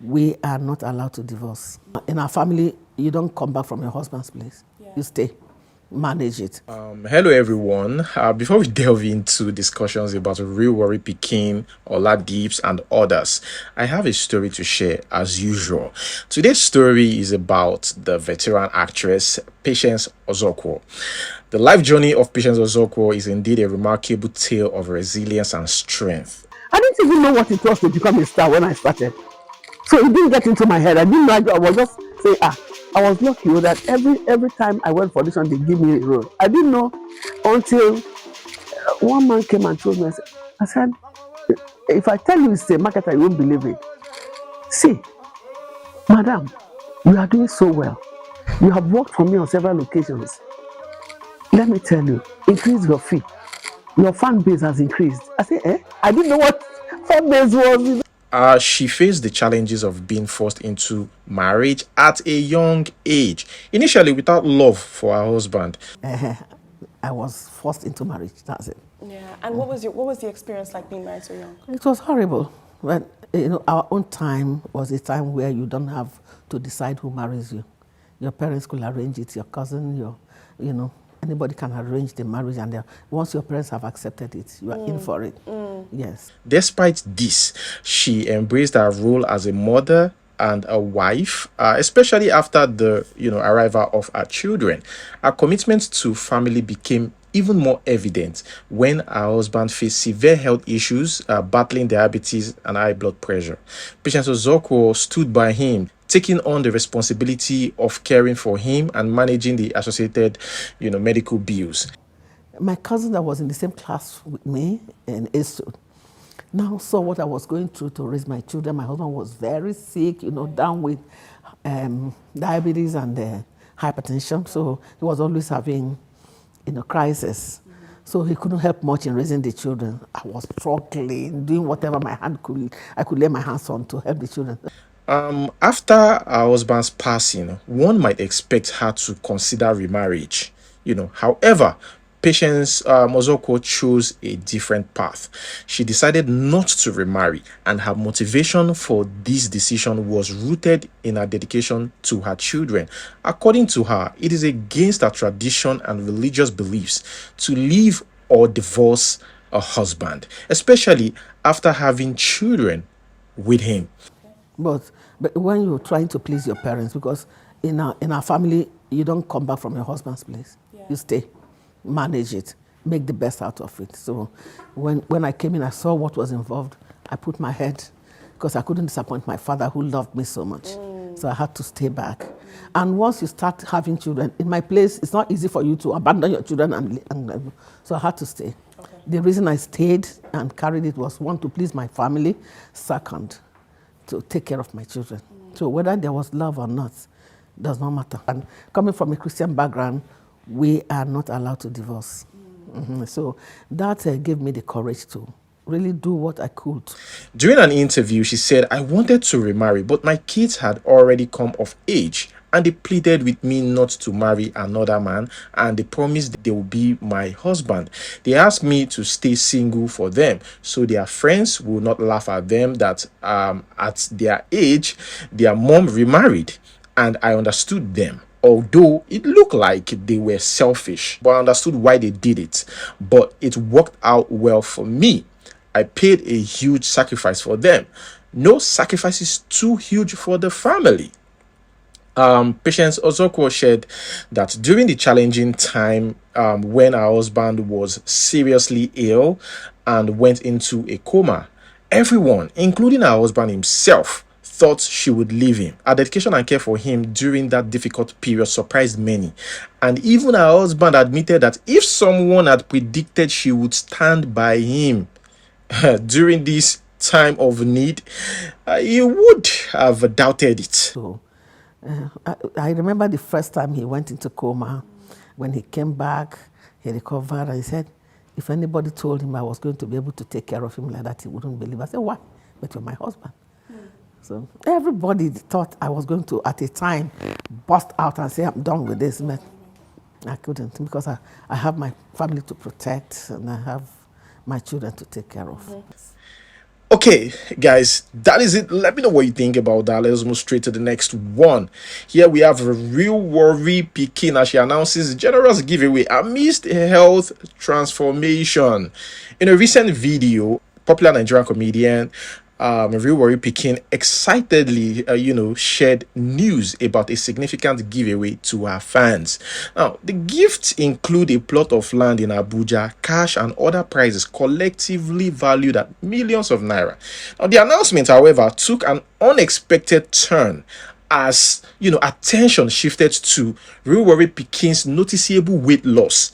we are not allowed to divorce. In our family, you don't come back from your husband's place. Yeah. You stay, manage it. Hello everyone. Before we delve into discussions about Real Worry Pikin, OLADIPS and others, I have a story to share as usual. Today's story is about the veteran actress Patience OZOKWO. The life journey of Patience OZOKWO is indeed a remarkable tale of resilience and strength. I didn't even know what it was to become a star when I started. So it didn't get into my head. I didn't know. I was just saying, I was lucky that every time I went for this one, they give me a role. I didn't know until one man came and told me, I said, if I tell you it's a marketer, you won't believe it. See, madam, you are doing so well. You have worked for me on several occasions. Let me tell you, increase your fee. Your fan base has increased. I said, I didn't know what fan base was. She faced the challenges of being forced into marriage at a young age, initially without love for her husband. I was forced into marriage, that's it. Yeah, and what was the experience like being married so young? It was horrible. But our own time was a time where you don't have to decide who marries you. Your parents could arrange it, your cousin, anybody can arrange the marriage, and once your parents have accepted it, you are in for it. Yes. Despite this, she embraced her role as a mother and a wife, especially after the arrival of her children. Her commitment to family became even more evident when her husband faced severe health issues, battling diabetes and high blood pressure. Patience OZOKWO stood by him, taking on the responsibility of caring for him and managing the associated, medical bills. My cousin that was in the same class with me in EAZI now saw what I was going through to raise my children. My husband was very sick, down with diabetes and hypertension. So he was always having, crisis. So he couldn't help much in raising the children. I was struggling, doing whatever I could lay my hands on to help the children. After her husband's passing, one might expect her to consider remarriage. However, Patience OZOKWO chose a different path. She decided not to remarry, and her motivation for this decision was rooted in her dedication to her children. According to her, it is against her tradition and religious beliefs to leave or divorce a husband, especially after having children with him. But when you're trying to please your parents, because in our family, you don't come back from your husband's place. Yeah. You stay, manage it, make the best out of it. So when I came in, I saw what was involved. I put my head, because I couldn't disappoint my father who loved me so much. So I had to stay back. And once you start having children, in my place, it's not easy for you to abandon your children. And so I had to stay. Okay. The reason I stayed and carried it was, one, to please my family, second, to take care of my children. So whether there was love or not, does not matter. And coming from a Christian background, we are not allowed to divorce. So that gave me the courage to really do what I could. During an interview, she said, I wanted to remarry, but my kids had already come of age, and they pleaded with me not to marry another man, and they promised they would be my husband. They asked me to stay single for them, so their friends will not laugh at them that at their age, their mom remarried, and I understood them. Although it looked like they were selfish, but I understood why they did it. But it worked out well for me. I paid a huge sacrifice for them. No sacrifice is too huge for the family. Patience OZOKWO shared that during the challenging time when her husband was seriously ill and went into a coma, everyone, including her husband himself, thought she would leave him. Her dedication and care for him during that difficult period surprised many. And even her husband admitted that if someone had predicted she would stand by him during this time of need, he would have doubted it. So, I remember the first time he went into coma. When he came back, he recovered, and he said, if anybody told him I was going to be able to take care of him like that, he wouldn't believe. I said, why? But you're my husband. So everybody thought I was going to, at a time, bust out and say, I'm done with this. But I couldn't, because I have my family to protect, and I have my children to take care of. Okay, guys, that is it. Let me know what you think about that. Let's move straight to the next one. Here we have a real worry Pikin as she announces generous giveaway amidst health transformation. In a recent video, popular Nigerian comedian Real Worry Pikin excitedly, shared news about a significant giveaway to her fans. Now, the gifts include a plot of land in Abuja, cash, and other prizes collectively valued at millions of naira. Now, the announcement, however, took an unexpected turn as attention shifted to Real Worry Pikin's noticeable weight loss.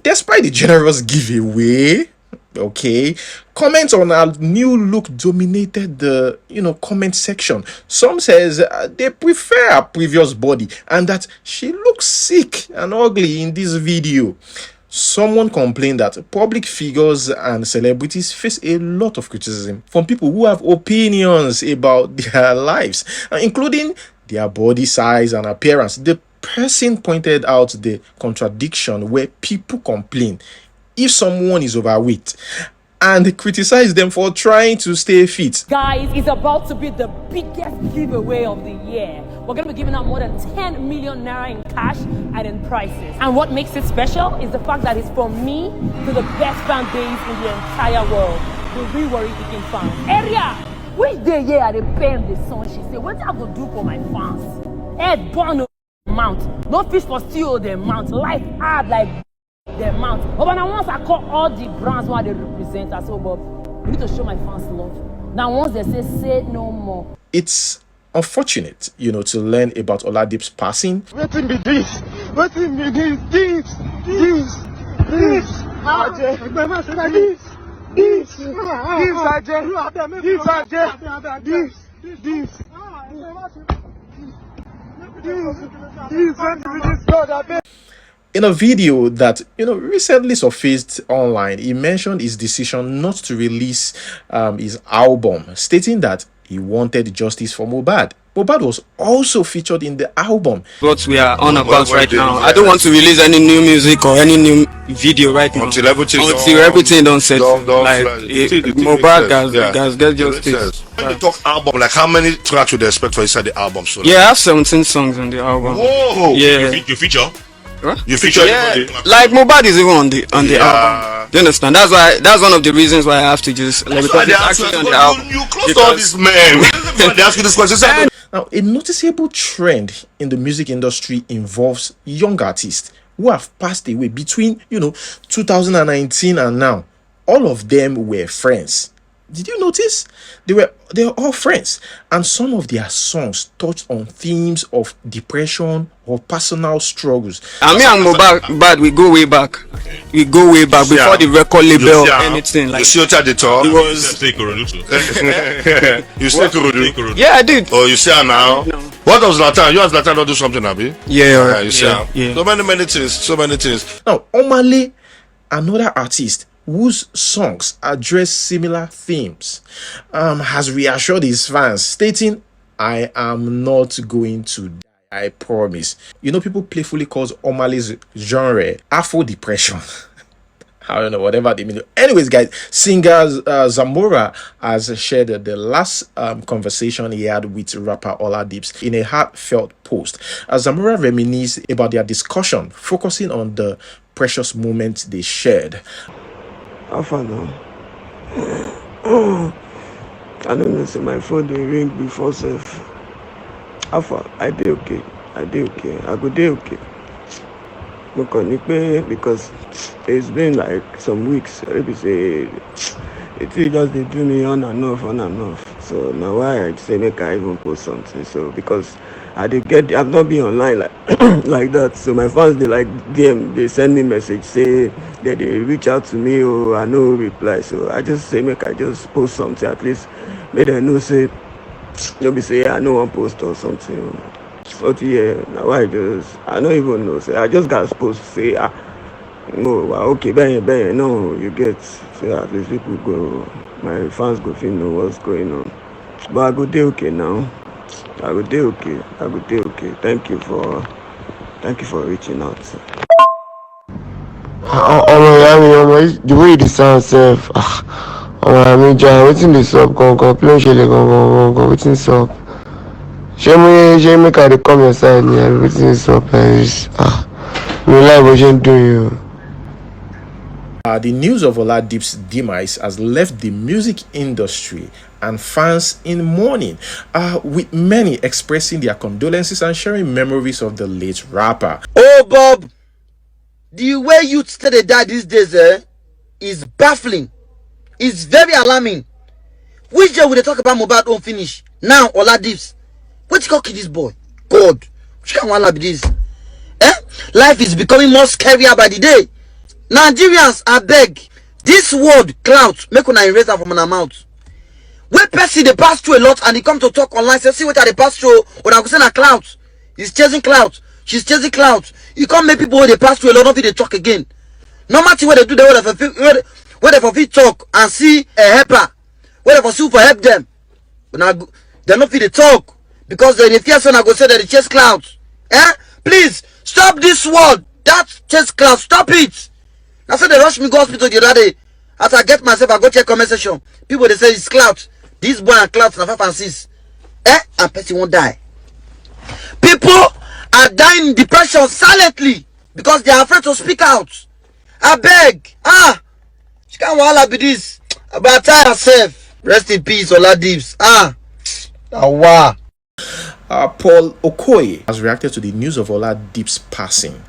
Despite the generous giveaway, okay, comments on her new look dominated the comment section. Some says they prefer her previous body and that she looks sick and ugly in this video. Someone complained that public figures and celebrities face a lot of criticism from people who have opinions about their lives, including their body size and appearance. The person pointed out the contradiction where people complain if someone is overweight and criticize them for trying to stay fit. Guys, it's about to be the biggest giveaway of the year. We're going to be giving out more than 10 million naira in cash and in prizes. And what makes it special is the fact that it's from me to the best fan base in the entire world, the Real Worry Pikin fans. Area, which day here are they paying the song? She said, what I go do for my fans? Head born mount, no fish for steal the mount, life hard like the amount. But now once I call all the brands what they represent, I said, but we need to show my fans love. Now once they say no more. It's unfortunate, to learn about OLADIPS passing. What be this? What be this? This. In a video that recently surfaced online, he mentioned his decision not to release his album, stating that he wanted justice for Mohbad. Mohbad was also featured in the album. What we are on about right now, I don't want to release any new music or any new video right now until everything don't settle. Like Mohbad guys get justice. When you talk album, like how many tracks would they expect for inside the album? So yeah, I have 17 songs on the album. Whoa! Yeah. You feature? Huh? You feature? Yeah. Like Mohbad is even on the album. Do you understand? That's one of the reasons why I have to just because it's actually on the album. You close all these men. They ask you this question. Now, a noticeable trend in the music industry involves young artists who have passed away between 2019 and now. All of them were friends. Did you notice? They were all friends, and some of their songs touched on themes of depression or personal struggles. Me and Mohbad, we go way back. We go way back before the record label or anything. Like you see at the top. It was. You say Kurudu? Yeah, I did. Oh, you see her now? No. What does Zlatan? You and Zlatan not do something, Abi? Yeah, you see her. Yeah. So many things. Now, OMAHLAY, another artist whose songs address similar themes, has reassured his fans, stating, "I am not going to die, I promise." People playfully calls OMAHLAY's genre Afro depression. I don't know, whatever they mean. Anyways, guys, singer Zamora has shared the last conversation he had with rapper OLADIPS in a heartfelt post. Zamora reminisced about their discussion, focusing on the precious moments they shared. Alpha now. I don't know, so my phone will ring before self. Alpha, I did okay. I go do okay. Because it's been like some weeks. Maybe say it just they do me on and off. So now why I say make I even post something. So because I've not been online like that. So my fans they like DM, they send me message say that they reach out to me or I no reply. So I just say make I just post something at least. Make them know say you'll be say I know one post or something. But yeah, now I don't even know. So I just got supposed to say okay, bang, no, you get. So at least people go, my fans go feel know what's going on. But I go do okay now. I go do okay. Thank you for reaching out. The way it sounds, Major, wetin dey sup gangan? Kí ló ń ṣẹlẹ̀ gangan? Wetin sup? Ṣé make I dey come your side ni? Wetin sup? Mi like bó ṣe ń dùn yìí o. The news of OLADIPS' demise has left the music industry and fans in mourning, with many expressing their condolences and sharing memories of the late rapper. Oh, Bob, the way youth dey die these days is baffling. It's very alarming. Which day will they talk about Mohbad own finish? Now, OLADIPS. What you call this boy? God, which kind of be this? Life is becoming more scarier by the day. Nigerians, I beg, this word clout make una erase am from una mouth. When person they pass through a lot and he come to talk online, say see what they pass through, when I go say na clout. He's chasing clout. She's chasing clout. You can't make people when they pass through a lot, don't they talk again. No matter what they do, where they for fit talk and see a helper, where they for sue for help them. But now they not fit they talk because they fear son I go say that they chase clout. Please stop this word. That chase clout. Stop it. That's why they rush me go hospital the other day. After I get myself, I go check comment section. People they say it's clout. This boy and clout na 5 and 6. And person won't die. People are dying in depression silently because they are afraid to speak out. I beg. She can't wahala be this. About tire herself. Rest in peace, OLADIPS. Wow. Paul OKOYE has reacted to the news of OLADIPS' passing.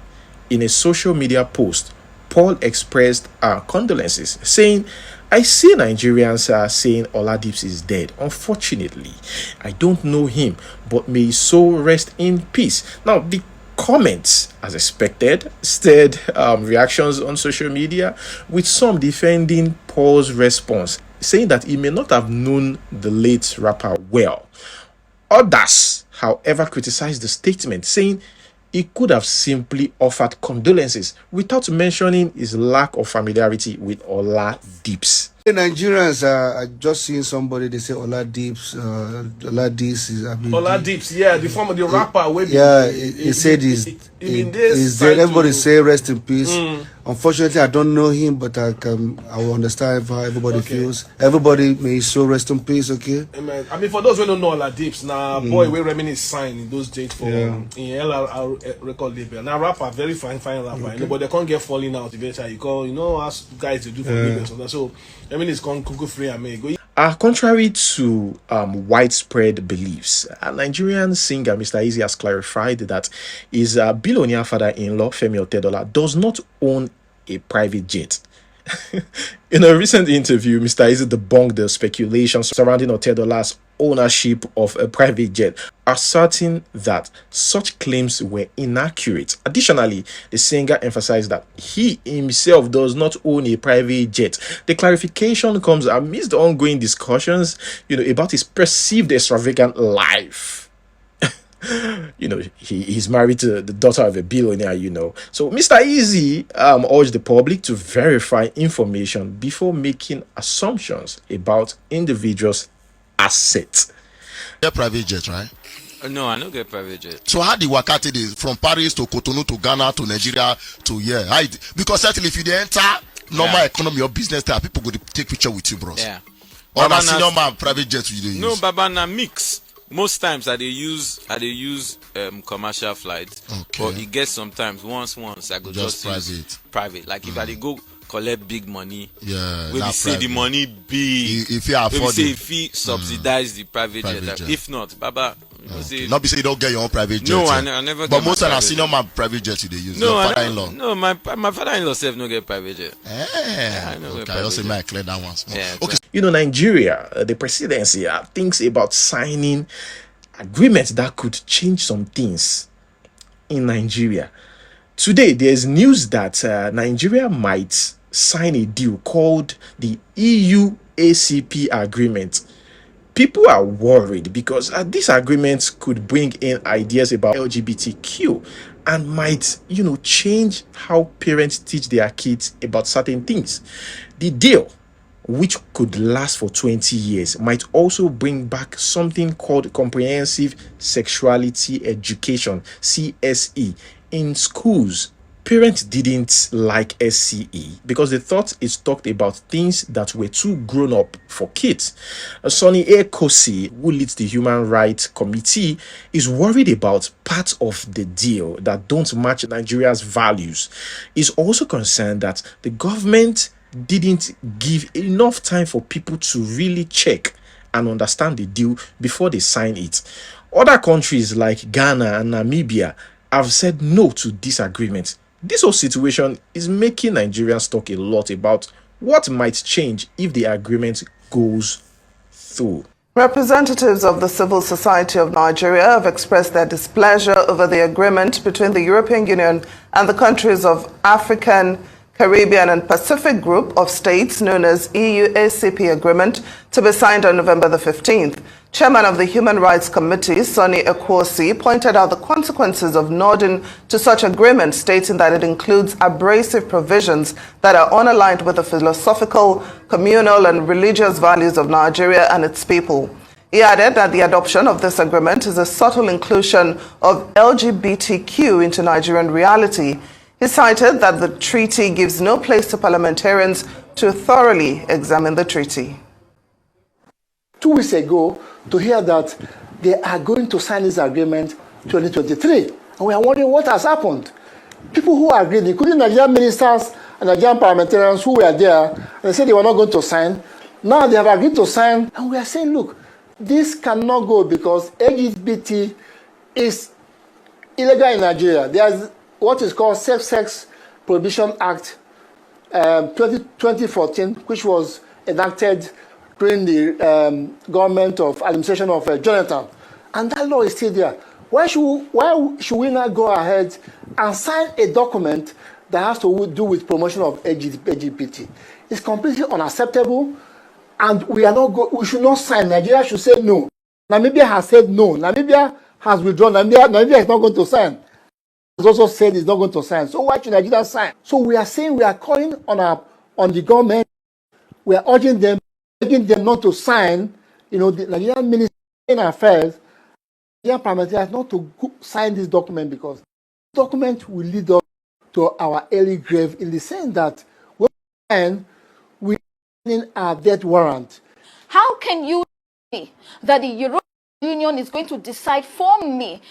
In a social media post, Paul expressed condolences, saying, I see Nigerians are saying OLADIPS is dead. Unfortunately, I don't know him, but may his soul rest in peace. Now, the comments, as expected, stirred reactions on social media, with some defending Paul's response, saying that he may not have known the late rapper well. Others, however, criticized the statement, saying he could have simply offered condolences without mentioning his lack of familiarity with OLADIPS. Nigerians are just seeing somebody, they say OLADIPS, OLADIPS is, OLADIPS, yeah, the form of the rapper. He said he's dead. Everybody say rest in peace. Unfortunately, I don't know him, but I will understand how everybody feels. Everybody may so rest in peace, okay? Amen. I mean, for those who don't know OLADIPS, now boy, we reminisce sign in those days for in LRR record label. Now rapper, very fine rapper, but they can't get falling out eventually. You know, as guys to do for labels. So I mean, it's called Kuku Free and Go. Contrary to widespread beliefs, a Nigerian singer, Mr. EAZI, has clarified that his billionaire father-in-law, Femi OTEDOLA, does not own a private jet. In a recent interview, Mr. EAZI debunked the speculation surrounding OTEDOLA's ownership of a private jet, asserting that such claims were inaccurate. Additionally, the singer emphasized that he himself does not own a private jet. The clarification comes amidst the ongoing discussions, about his perceived extravagant life. He's married to the daughter of a billionaire, So Mr. EAZI urged the public to verify information before making assumptions about individuals' assets. Get private jet, right? No, I don't get private jet. So how the wakati is from Paris to Cotonou to Ghana to Nigeria to here? Because certainly if you enter normal economy or business there, people go to take picture with you, bros. Yeah. Or na senior man private jet you use? No, Baba, na mix. Most times I dey use commercial flights, but it gets sometimes once I go just use private. Like if I dey go collect big money, we say the money big. If you afford it, if you subsidize the private jet. If not, Baba, not be say you don't get your own private jet. No, I never. But most of the senior man private jet you dey use. No, your father-in-law. No, my father-in-law self no get private jet. I also might clear that one small. Okay. Nigeria, the presidency thinks about signing agreements that could change some things in Nigeria. Today, there's news that Nigeria might sign a deal called the EU-ACP agreement. People are worried because these agreements could bring in ideas about LGBTQ and might, change how parents teach their kids about certain things. The deal, which could last for 20 years, might also bring back something called Comprehensive Sexuality Education, CSE, in schools, Parents didn't like SCE because they thought it talked about things that were too grown up for kids. Sonny Kosi, who leads the Human Rights Committee, is worried about parts of the deal that don't match Nigeria's values. He's also concerned that the government didn't give enough time for people to really check and understand the deal before they sign it. Other countries like Ghana and Namibia have said no to this agreement. This whole situation is making Nigerians talk a lot about what might change if the agreement goes through. Representatives of the civil society of Nigeria have expressed their displeasure over the agreement between the European Union and the countries of African, Caribbean and Pacific Group of States known as EU-ACP agreement to be signed on November the 15th. Chairman of the Human Rights Committee, Sonny Okwose, pointed out the consequences of nodding to such agreement, stating that it includes abrasive provisions that are unaligned with the philosophical, communal and religious values of Nigeria and its people. He added that the adoption of this agreement is a subtle inclusion of LGBTQ into Nigerian reality. He cited that the treaty gives no place to parliamentarians to thoroughly examine the treaty. 2 weeks ago, to hear that they are going to sign this agreement 2023. And we are wondering what has happened. People who agreed, including Nigerian ministers and Nigerian parliamentarians who were there, and they said they were not going to sign. Now they have agreed to sign, and we are saying, look, this cannot go because LGBT is illegal in Nigeria. There is what is called Sex Prohibition Act 2014, which was enacted during the government of administration of Jonathan. And that law is still there. Why should we not go ahead and sign a document that has to do with promotion of LGBT? It's completely unacceptable, and we should not sign. Nigeria should say no. Namibia has said no. Namibia has withdrawn. Namibia is not going to sign. Has also said it's not going to sign. So why should Nigeria sign? So we are saying, we are calling on the government. We are urging them, begging them not to sign. The Nigerian Ministry of Affairs, Nigerian parliamentarians not to sign this document, because this document will lead us to our early grave, in the sense that when we sign, we are signing our death warrant. How can you say that the European Union is going to decide for me,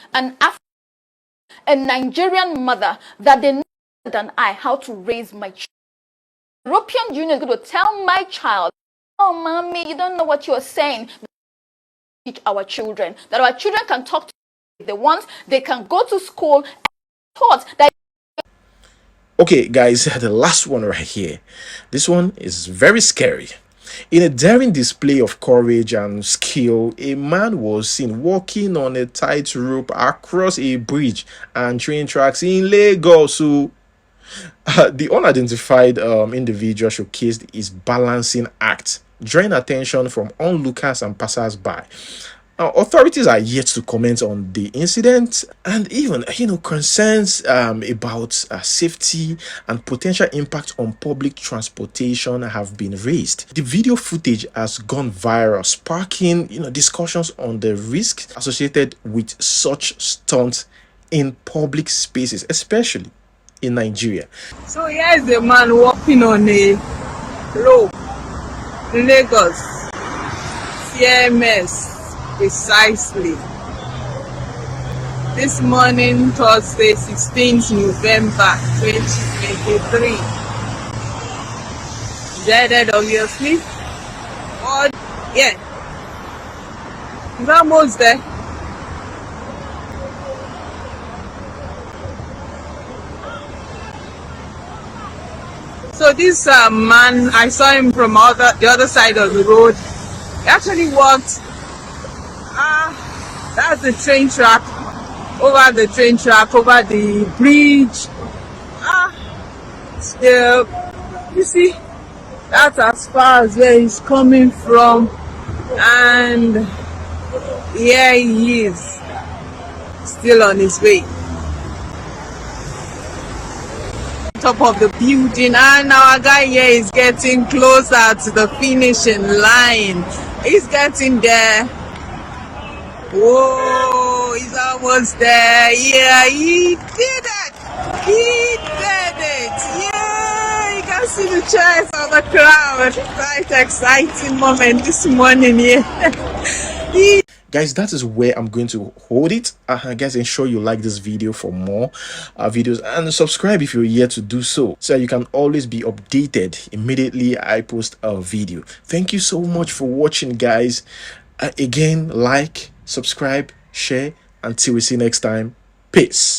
a Nigerian mother, that they know better than I how to raise my child? The European Union is going to tell my child, oh, mommy, you don't know what you're saying. Teach our children, that our children can talk to if they want, they can go to school and taught that. Okay, guys, the last one right here. This one is very scary. In a daring display of courage and skill, a man was seen walking on a tightrope across a bridge and train tracks in Lagos. So, the unidentified individual showcased his balancing act, drawing attention from onlookers and passers-by. Authorities are yet to comment on the incident, and even concerns about safety and potential impact on public transportation have been raised. The video footage has gone viral, sparking discussions on the risks associated with such stunts in public spaces, especially in Nigeria. So here is a man walking on a rope in Lagos, CMS. Precisely. This morning, Thursday, 16th November 2023. Dead, obviously. But, yeah. He's almost there. So this man, I saw him from the other side of the road. He actually walked. That's the train track, over the bridge. Still, you see, that's as far as where he's coming from, and here he is, still on his way. Top of the building, and our guy here is getting closer to the finishing line. He's getting there. Whoa, he's almost there. Yeah, he did it. He did see the cheers of the crowd. Quite exciting moment this morning here. Guys, that is where I'm going to hold it. Guys, ensure you like this video for more videos, and subscribe if you're yet to do so you can always be updated immediately I post a video. Thank you so much for watching, guys. Again, like, subscribe, share. Until we see you next time, peace.